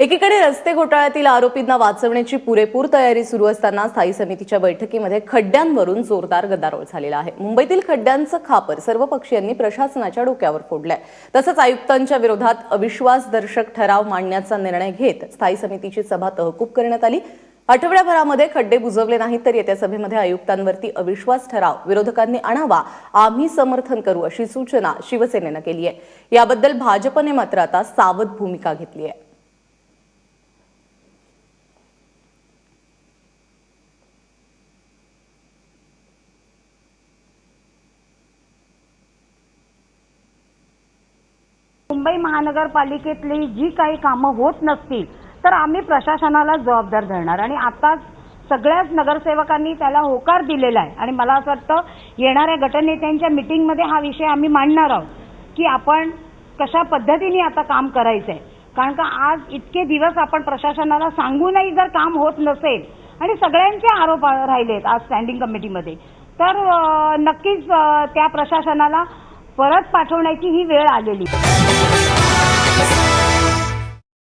एकीकडे रस्ते घोटाळ्यातील आरोपींना वाचवण्याची पुरेपूर तयारी सुरू असताना स्थायी समितीच्या बैठकीमध्ये खड्ड्यांवरून जोरदार गदारोळ झालेला आहे। मुंबईतील खड्ड्यांचं खापर सर्व पक्षीयांनी प्रशासनाच्या डोक्यावर फोडलंय। तसंच आयुक्तांच्या विरोधात अविश्वासदर्शक ठराव मांडण्याचा निर्णय घेत स्थायी समितीची सभा तहकूब करण्यात आली। आठवड्याभरामध्ये खड्डे बुजवले नाहीत तर येत्या सभेमध्ये आयुक्तांवरती अविश्वास ठराव विरोधकांनी आणावा, आम्ही समर्थन करू अशी सूचना शिवसेनेनं केली आहे। याबद्दल भाजपने मात्र आता सावध भूमिका घेतली आहे। मुंबई महानगरपालिकेतली जी काही कामं होत नसतील तर आम्ही प्रशासनाला जबाबदार धरणार आणि आता सगळ्याच नगरसेवकांनी त्याला होकार दिलेला आहे आणि मला असं वाटतं येणाऱ्या गटनेत्यांच्या मीटिंगमध्ये हा विषय आम्ही मांडणार आहोत की आपण कशा पद्धतीने आता काम करायचंय। कारण का आज इतके दिवस आपण प्रशासनाला सांगूनही जर काम होत नसेल आणि सगळ्यांचे आरोप राहिलेत आज स्टँडिंग कमिटीमध्ये तर नक्कीच त्या प्रशासनाला परत पाठवण्याची ही वेळ आलेली आहे।